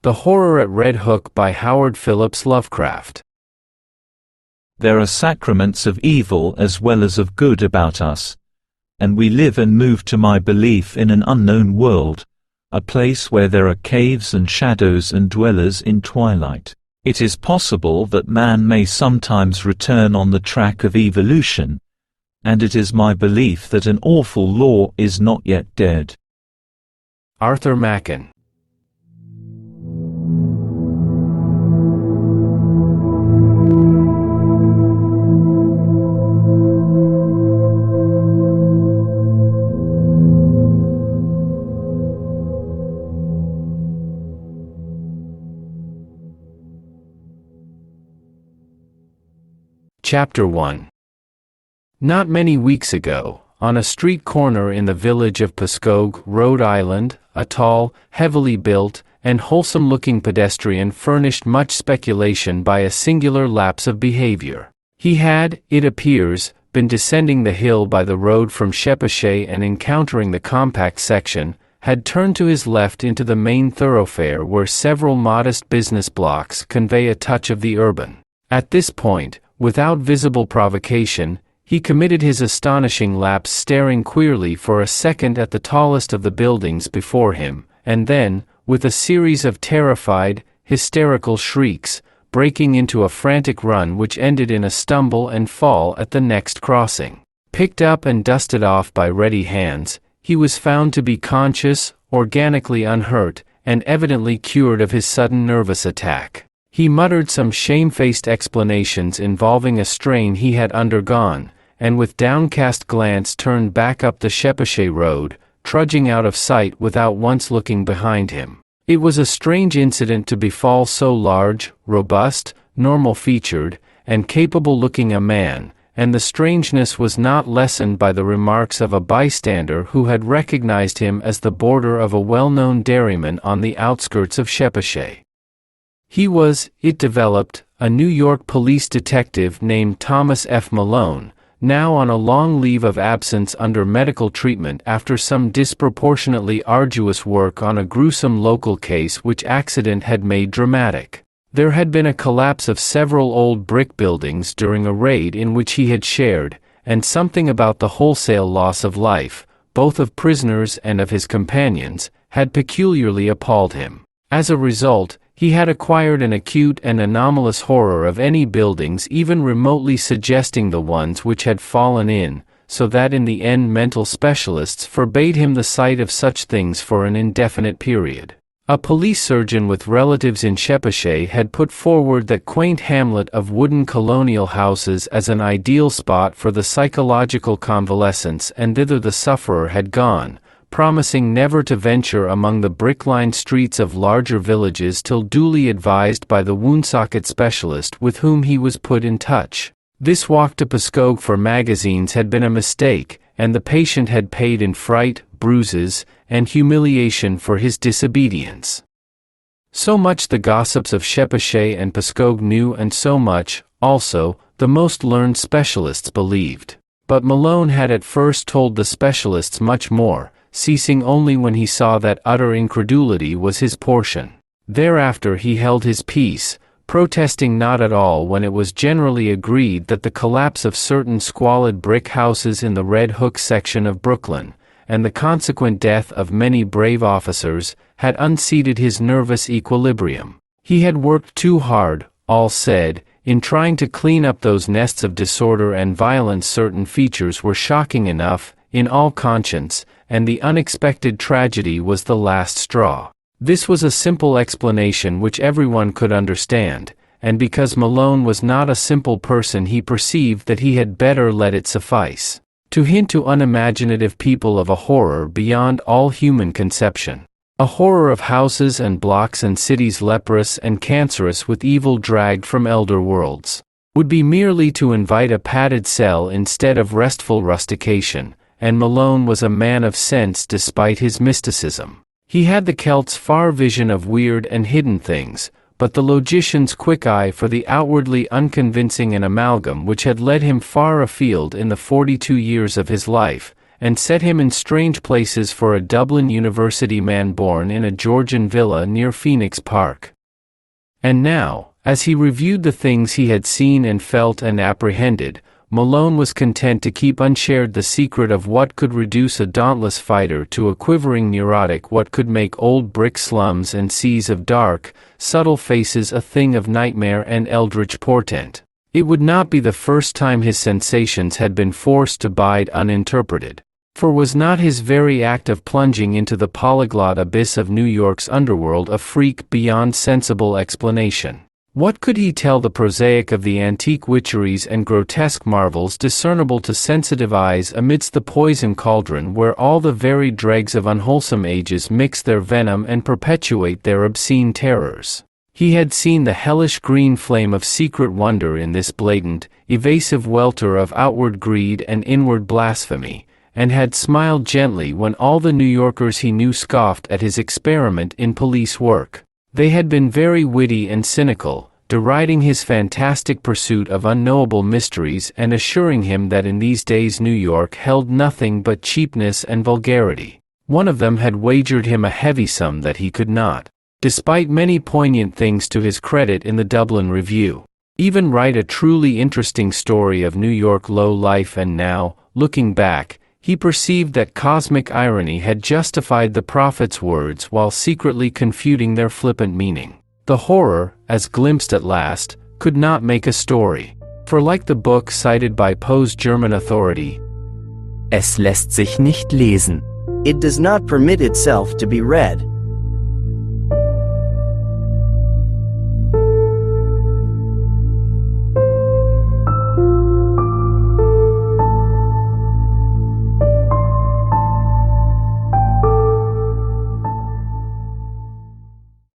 The Horror at Red Hook by Howard Phillips Lovecraft. There are sacraments of evil as well as of good about us, and we live and move to my belief in an unknown world, a place where there are caves and shadows and dwellers in twilight. It is possible that man may sometimes return on the track of evolution, and it is my belief that an awful law is not yet dead. Arthur Machen. Chapter 1. Not many weeks ago, on a street corner in the village of Pascoag, Rhode Island, a tall, heavily built, and wholesome-looking pedestrian furnished much speculation by a singular lapse of behavior. He had, it appears, been descending the hill by the road from Shepachet and encountering the compact section, had turned to his left into the main thoroughfare where several modest business blocks convey a touch of the urban. At this point, without visible provocation, he committed his astonishing lapse, staring queerly for a second at the tallest of the buildings before him, and then, with a series of terrified, hysterical shrieks, breaking into a frantic run which ended in a stumble and fall at the next crossing. Picked up and dusted off by ready hands, he was found to be conscious, organically unhurt, and evidently cured of his sudden nervous attack. He muttered some shamefaced explanations involving a strain he had undergone, and with downcast glance turned back up the Shepachet road, trudging out of sight without once looking behind him. It was a strange incident to befall so large, robust, normal-featured, and capable-looking a man, and the strangeness was not lessened by the remarks of a bystander who had recognized him as the boarder of a well-known dairyman on the outskirts of Shepachet. He was, it developed, a New York police detective named Thomas F. Malone, now on a long leave of absence under medical treatment after some disproportionately arduous work on a gruesome local case which accident had made dramatic. There had been a collapse of several old brick buildings during a raid in which he had shared, and something about the wholesale loss of life, both of prisoners and of his companions, had peculiarly appalled him. As a result, he had acquired an acute and anomalous horror of any buildings even remotely suggesting the ones which had fallen in, so that in the end mental specialists forbade him the sight of such things for an indefinite period. A police surgeon with relatives in Shepachet had put forward that quaint hamlet of wooden colonial houses as an ideal spot for the psychological convalescence, and thither the sufferer had gone, promising never to venture among the brick-lined streets of larger villages till duly advised by the woundsocket specialist with whom he was put in touch. This walk to Pascoag for magazines had been a mistake, and the patient had paid in fright, bruises, and humiliation for his disobedience. So much the gossips of Shepachet and Pascoag knew, and so much, also, the most learned specialists believed. But Malone had at first told the specialists much more, ceasing only when he saw that utter incredulity was his portion. Thereafter he held his peace, protesting not at all when it was generally agreed that the collapse of certain squalid brick houses in the Red Hook section of Brooklyn, and the consequent death of many brave officers, had unseated his nervous equilibrium. He had worked too hard, all said, in trying to clean up those nests of disorder and violence. Certain features were shocking enough, in all conscience, and the unexpected tragedy was the last straw. This was a simple explanation which everyone could understand, and because Malone was not a simple person he perceived that he had better let it suffice. To hint to unimaginative people of a horror beyond all human conception. A horror of houses and blocks and cities leprous and cancerous with evil dragged from elder worlds. Would be merely to invite a padded cell instead of restful rustication, and Malone was a man of sense despite his mysticism. He had the Celt's far vision of weird and hidden things, but the logician's quick eye for the outwardly unconvincing, an amalgam which had led him far afield in the 42 years of his life, and set him in strange places for a Dublin University man born in a Georgian villa near Phoenix Park. And now, as he reviewed the things he had seen and felt and apprehended, Malone was content to keep unshared the secret of what could reduce a dauntless fighter to a quivering neurotic, what could make old brick slums and seas of dark, subtle faces a thing of nightmare and eldritch portent. It would not be the first time his sensations had been forced to bide uninterpreted. For was not his very act of plunging into the polyglot abyss of New York's underworld a freak beyond sensible explanation? What could he tell the prosaic of the antique witcheries and grotesque marvels discernible to sensitive eyes amidst the poison cauldron where all the varied dregs of unwholesome ages mix their venom and perpetuate their obscene terrors? He had seen the hellish green flame of secret wonder in this blatant, evasive welter of outward greed and inward blasphemy, and had smiled gently when all the New Yorkers he knew scoffed at his experiment in police work. They had been very witty and cynical, deriding his fantastic pursuit of unknowable mysteries and assuring him that in these days New York held nothing but cheapness and vulgarity. One of them had wagered him a heavy sum that he could not, despite many poignant things to his credit in the Dublin Review, even write a truly interesting story of New York low life. And now, looking back, he perceived that cosmic irony had justified the prophet's words while secretly confuting their flippant meaning. The horror, as glimpsed at last, could not make a story. For like the book cited by Poe's German authority, Es lässt sich nicht lesen. It does not permit itself to be read.